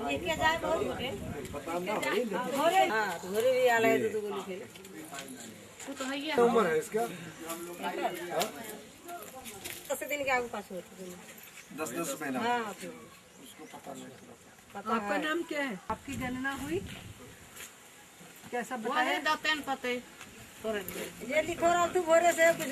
लेके जाए बहुत बड़े हां घरे भी आला है तो गोली खेले तो है ये उम्र है इसका 10 दिन के आगे पास होते 10 महीना। हां उसको पता नहीं आपका नाम क्या है? आपकी गणना हुई? कैसा बताया? दतन पते ये लिखो रहा तू भोरे से कुछ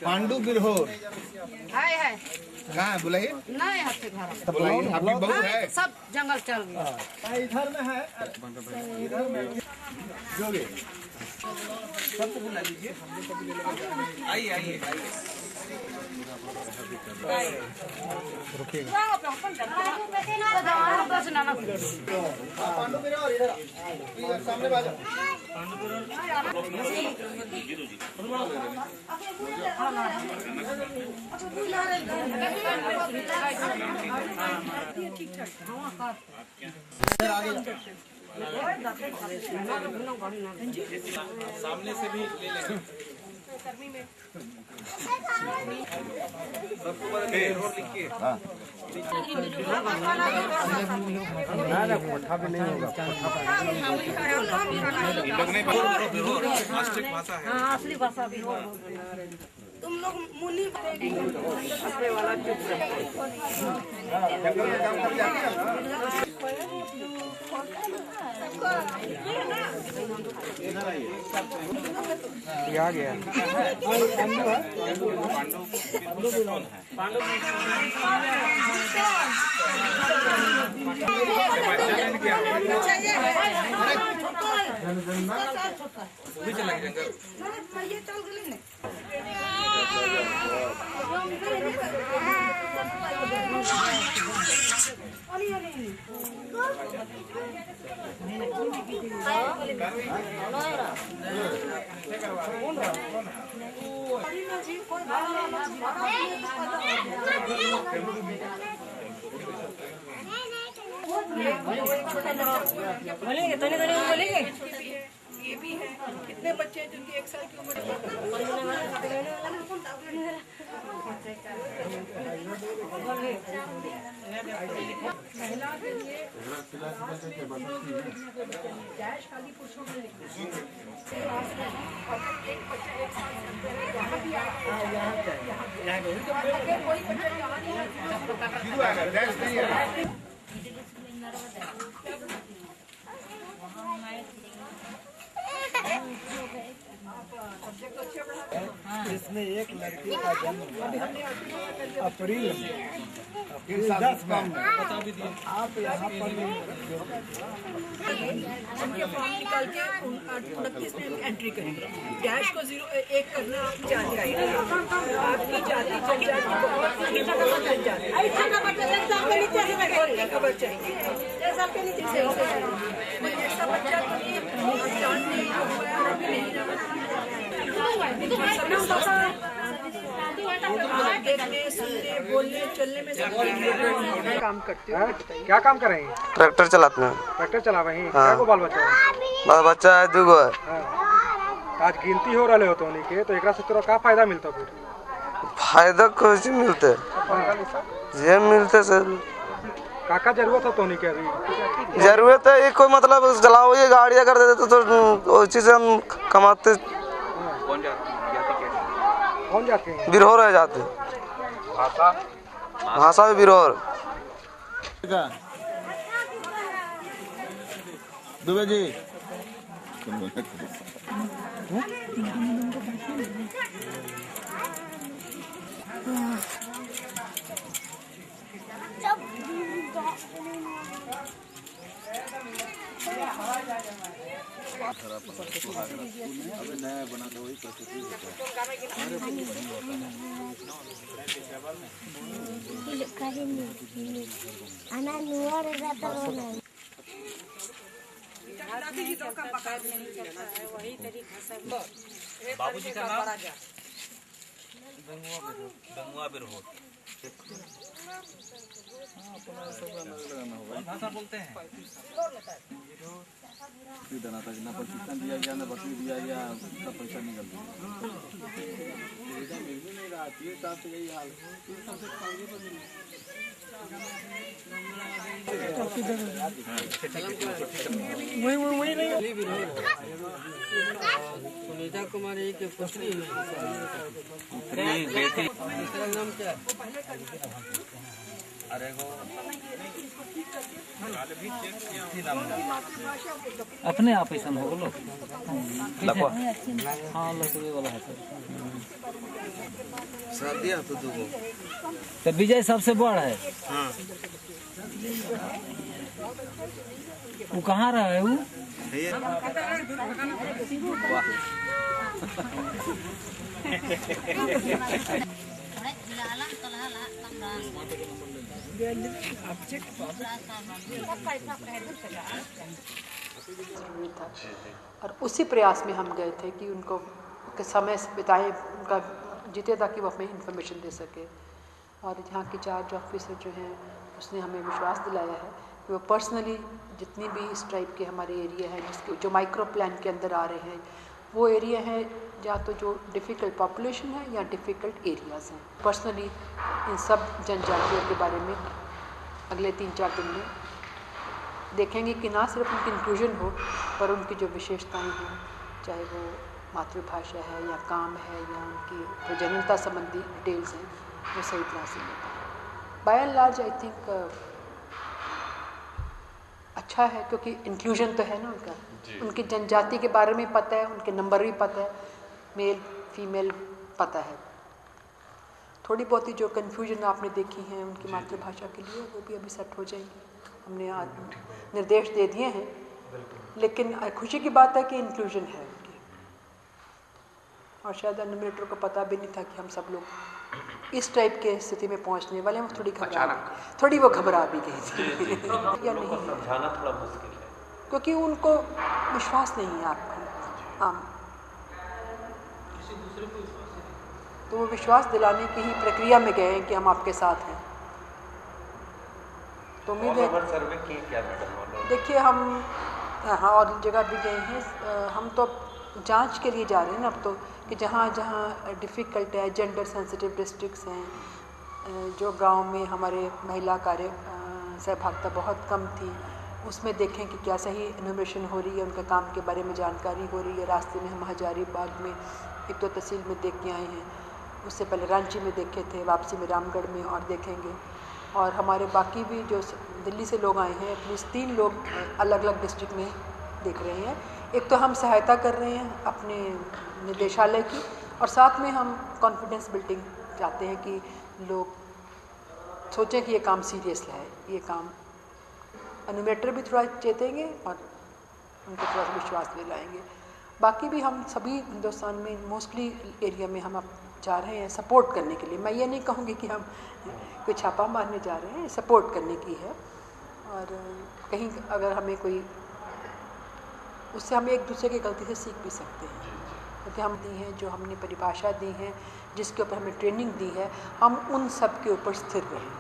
पांडु बिरहोर हाय हाय कहाँ है बुलाइए। नहीं हाथ से घर बुलाइए, आपकी बहू है। सब जंगल चल गया इधर में है, इधर में जोगे सबको बुला लीजिए। आइए आइए पांडु बिरहोर इधर सामने बाजू। सामने से भी ले लेंगे। सबको लिखिए। पट्ठा भी नहीं होगा। भाषा है। हाँ असली भाषा भी हो तुम लोग मुनि वाला चुप जंगल में काम कर जाते हैं आ गया। भी चला जंगल बोलेंगे तो नहीं बोलेंगे ये भी है। कितने बच्चे हैं जिनकी 1 साल की उम्र है? महिला के लिए डैश खाली पुरुषों में लिखना एक बच्चा 1 साल से अंदर है, यहाँ भी आया कोई बच्चा यहाँ नहीं है। इसमें एक लड़की का जन्म अप्रैल में 10 में आप यहाँ पर उनके फॉर्म निकाल के 29 में एंट्री करेंगे। डैश को 1 करना आपकी जाति का आपकी जाति जनजाति बहुत खबर चाहिए। 1 साल के नीचे से कोई ऐसा बच्चा तो जान नहीं हुआ है अभी नहीं देखने सुनने बोलने चलने में सब काम करते हो। क्या काम कर रहे हैं? ट्रैक्टर चलाते हैं। ट्रैक्टर चला रहे हैं। हाँ। क्या को बाल बच्चा है? बाल बच्चा है 2 गो है। हाँ। आज गिनती हो रहे हो तो उन्हीं के तो एकरा से तोरा का फायदा मिलता फिर? फायदा कुछ मिलते ये मिलते सर काका जरूरत हो तो उन्हीं के अभी जरूरत है। ये कोई मतलब चलाओ ये गाड़ियाँ कर देते तो वो चीज़ हम कमाते। कौन जाते हैं? बिरहोर है जाते भाषा भी बिरहोर। दुबे जी नया बना दो वही बाबूजी का नाम गंगुआ बिरहोर। भाषा बोलते हैं दाना तक ना प्रशिक्षण दिया गया ना बकरी दिया गया, सब पैसा निकल गया। मिल भी नहीं रहा, 3 साल से यही हाल सुनीता कुमारी के पुत्री नाम क्या? अपने आप ऐसा हो लो हाँ लकड़ी वाला है शादी तो दूगो तो विजय सबसे बड़ा है। वो कहाँ रहा है वो? और उसी प्रयास में हम गए थे कि उनको के समय बिताएं, उनका जीते ताकि वो हमें इंफॉर्मेशन दे सके। और यहाँ की चार्ज ऑफिसर जो हैं उसने हमें विश्वास दिलाया है कि वो पर्सनली जितनी भी इस टाइप के हमारे एरिया हैं जिसके जो माइक्रो प्लान के अंदर आ रहे हैं वो एरिया हैं या तो जो डिफ़िकल्ट पॉपुलेशन है या डिफ़िकल्ट एरियाज़ हैं, पर्सनली इन सब जनजातियों के बारे में अगले 3-4 दिन में देखेंगे कि ना सिर्फ उनकी इंक्लूजन हो पर उनकी जो विशेषताएं हैं, चाहे वो मातृभाषा है या काम है या उनकी प्रजननता संबंधी डिटेल्स हैं, वो सही तरह से मिल पाए। By and large I think अच्छा है क्योंकि इंक्लूजन तो है ना उनका, उनकी जनजाति के बारे में पता है, उनके नंबर भी पता है, मेल फीमेल पता है। थोड़ी बहुत ही जो कन्फ्यूजन आपने देखी है उनकी मातृभाषा के लिए वो भी अभी सेट हो जाएंगी। हमने आज निर्देश दे दिए हैं, लेकिन खुशी की बात है कि इंक्लूजन है उनकी। और शायद एनुमरेटर को पता भी नहीं था कि हम सब लोग इस टाइप के स्थिति में पहुंचने वाले हैं। वो थोड़ी वो घबरा भी गई थी या नहीं समझाना थोड़ा मुश्किल है क्योंकि उनको विश्वास नहीं है आपको तो वो विश्वास दिलाने की ही प्रक्रिया में गए हैं कि हम आपके साथ हैं। तो उम्मीद है सर्वे की क्या देखिए हम हाँ और जगह भी गए हैं। हम तो जांच के लिए जा रहे हैं ना अब तो कि जहाँ जहाँ डिफ़िकल्ट है, जेंडर सेंसिटिव डिस्ट्रिक्ट्स हैं, जो गांव में हमारे महिला कार्य सहभागिता बहुत कम थी, उसमें देखें कि क्या सही इनोवेशन हो रही है, उनके काम के बारे में जानकारी हो रही है। रास्ते में हम हजारीबाग में 1-2 तहसील में देख के आए हैं, उससे पहले रांची में देखे थे, वापसी में रामगढ़ में और देखेंगे। और हमारे बाकी भी जो दिल्ली से लोग आए हैं, एटलीस्ट 3 लोग अलग अलग डिस्ट्रिक्ट में देख रहे हैं। एक तो हम सहायता कर रहे हैं अपने निदेशालय की और साथ में हम कॉन्फिडेंस बिल्डिंग चाहते हैं कि लोग सोचें कि ये काम सीरियस है, ये काम एनुमरेटर भी थोड़ा चेतेंगे और उनको थोड़ा सा विश्वास दिलाएंगे। बाकी भी हम सभी हिंदुस्तान में मोस्टली एरिया में हम अब जा रहे हैं सपोर्ट करने के लिए। मैं ये नहीं कहूँगी कि हम कोई छापा मारने जा रहे हैं, सपोर्ट करने की है। और कहीं अगर हमें कोई उससे हम एक दूसरे की गलती से सीख भी सकते हैं क्योंकि हम दी हैं जो हमने परिभाषा दी है, जिसके ऊपर हमने ट्रेनिंग दी है, हम उन सब के ऊपर स्थिर रहें।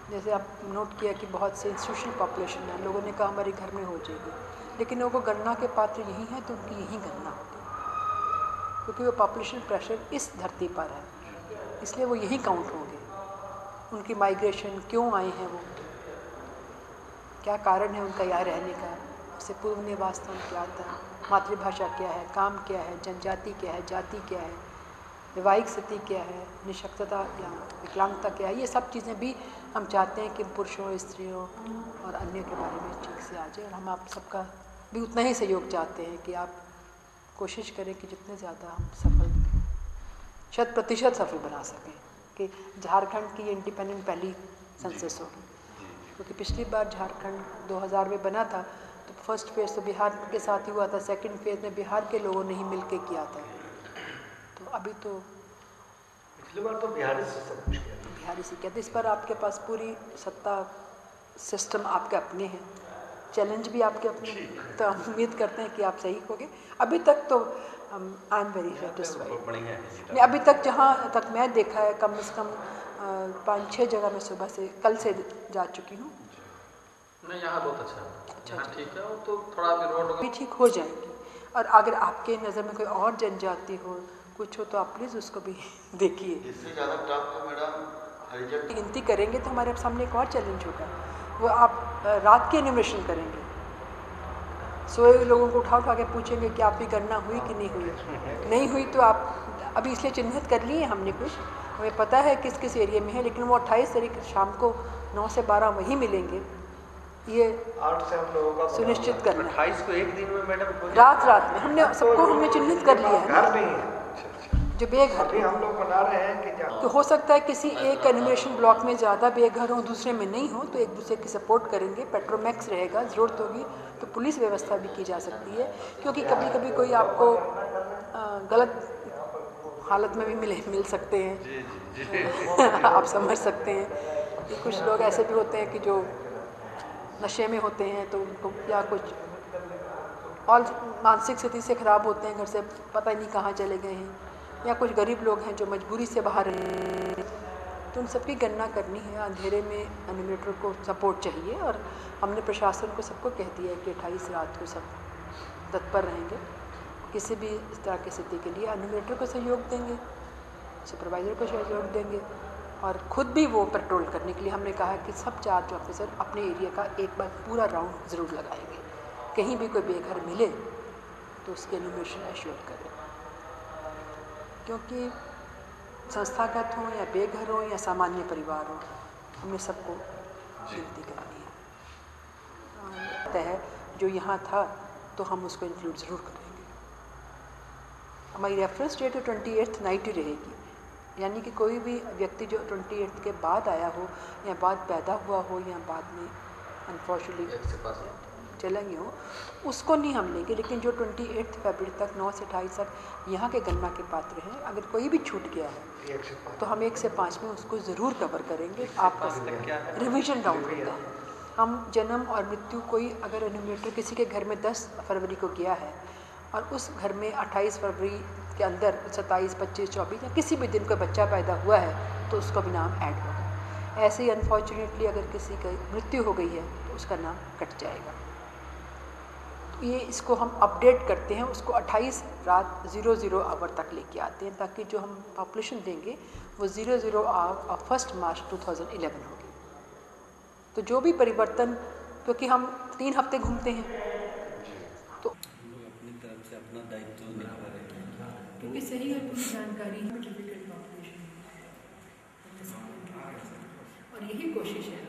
जैसे आप नोट किया कि बहुत से इंस्टीट्यूशनल पॉपुलेशन है, लोगों ने कहा हमारे घर में हो जाएगी, लेकिन लोगों को गणना के पात्र यही हैं तो उनकी यही गणना होती है क्योंकि वो पॉपुलेशन प्रेशर इस धरती पर है, इसलिए वो यही काउंट होंगे। उनकी माइग्रेशन क्यों आए हैं, वो क्या कारण है उनका यहाँ रहने का, उससे पूर्व निवास स्थान क्या था, मातृभाषा क्या है, काम क्या है, जनजाति क्या है, जाति क्या है, वैवाहिक स्थिति क्या है, निःशक्तता या विकलांगता क्या है, ये सब चीज़ें भी हम चाहते हैं कि पुरुषों, स्त्रियों और अन्य के बारे में ठीक से आ जाए। और हम आप सबका भी उतना ही सहयोग चाहते हैं कि आप कोशिश करें कि जितने ज़्यादा हम सफल 100% सफल बना सकें कि झारखंड की इंडिपेंडेंट पहली सेंसस होगी। क्योंकि पिछली बार झारखंड 2000 में बना था तो फर्स्ट फेज़ तो बिहार के साथ ही हुआ था, सेकंड फेज़ में बिहार के लोगों ने ही मिल के किया था। तो अभी तो पिछली बार तो बिहारी से सब कुछ किया, बिहारी से किया था। इस बार आपके पास पूरी सत्ता सिस्टम आपके अपने हैं, चैलेंज भी आपके अपने, तो हम उम्मीद करते हैं कि आप सही होंगे। अभी तक तो आई एम वेरी सेटिस्फाइड। अभी तक जहाँ तक मैं देखा है कम से कम 5-6 जगह मैं सुबह से कल से जा चुकी हूँ। नहीं, यहाँ बहुत अच्छा है। अच्छा ठीक है, वो तो थोड़ा भी रोड भी ठीक हो जाएगी। और अगर आपके नज़र में कोई और जनजाति हो कुछ हो तो आप प्लीज़ उसको भी देखिए। इससे ज़्यादा टफ तो मैडम हरिजन गिनती करेंगे तो हमारे सामने एक और चैलेंज होगा, वो आप रात की एनिमेशन करेंगे। सोए लोगों को उठा उठा के पूछेंगे कि आपकी गणना हुई कि नहीं हुई। नहीं हुई तो आप अभी इसलिए चिन्हित कर लिए हमने कुछ, हमें पता है किस किस एरिया में है, लेकिन वो 28 तारीख शाम को 9 से 12 वहीं मिलेंगे। ये 8 से हम लोगों का सुनिश्चित करना। 28 को एक दिन में मैडम रात में हमने सबको हमने चिन्हित कर लिया है घर नहीं है। अच्छा, जो बेघर अभी हम लोग बना रहे हैं कि तो हो सकता है किसी एक एनिमेशन ब्लॉक में ज़्यादा बेघर हो, दूसरे में नहीं हो, तो एक दूसरे की सपोर्ट करेंगे। पेट्रोमैक्स रहेगा, ज़रूरत होगी तो पुलिस व्यवस्था भी की जा सकती है, क्योंकि कभी कभी कोई आपको गलत हालत में भी मिल सकते हैं। आप समझ सकते हैं कि कुछ लोग ऐसे भी होते हैं कि जो नशे में होते हैं, तो उनको या कुछ और मानसिक स्थिति से ख़राब होते हैं, घर से पता ही नहीं कहाँ चले गए हैं, या कुछ गरीब लोग हैं जो मजबूरी से बाहर हैं, तो उन सबकी गणना करनी है। अंधेरे में एनिमेटर को सपोर्ट चाहिए और हमने प्रशासन को सबको कह दिया है कि 28 रात को सब तत्पर रहेंगे। किसी भी इस तरह की स्थिति के लिए एनिमेटर को सहयोग देंगे, सुपरवाइज़र को सहयोग देंगे, और ख़ुद भी वो पेट्रोल करने के लिए हमने कहा कि सब चार्ज ऑफिसर अपने एरिया का एक बार पूरा राउंड ज़रूर लगाएंगे। कहीं भी कोई बेघर मिले तो उसके एनिमेशन एश्योर करें, क्योंकि संस्थागत हों या बेघर हों या सामान्य परिवार हो, हमने सबको गिनती करनी है। तय है जो यहाँ था तो हम उसको इंक्लूड ज़रूर करेंगे। हमारी रेफरेंस डेट 28th नाइट ही रहेगी, यानी कि कोई भी व्यक्ति जो 28th के बाद आया हो या बाद पैदा हुआ हो या बाद में अनफॉर्चुनेटली चला गया हो, उसको नहीं हम लेंगे। लेकिन जो 28 फरवरी तक 9 से 28 तक यहाँ के गणना के पात्र हैं, अगर कोई भी छूट गया है तो हम 1 से 5 में उसको ज़रूर कवर करेंगे। आपका रिवीजन राउंड होता है। हम जन्म और मृत्यु, कोई अगर एनिमेटर किसी के घर में 10 फरवरी को गया है और उस घर में 28 फरवरी के अंदर 27, 25, 24 या किसी भी दिन कोई बच्चा पैदा हुआ है तो उसका भी नाम ऐड होगा। ऐसे ही अनफॉर्चुनेटली अगर किसी की मृत्यु हो गई है तो उसका नाम कट जाएगा। तो ये इसको हम अपडेट करते हैं, उसको 28 रात 00 आवर तक लेके आते हैं, ताकि जो हम पॉपुलेशन देंगे वो 00 आवर 1 मार्च 2011 होगी। तो जो भी परिवर्तन, क्योंकि हम 3 हफ्ते घूमते हैं, तो अपनी तरफ से अपना दायित्व निभा रहे हैं, क्योंकि सही और पूरी जानकारी है और यही कोशिश है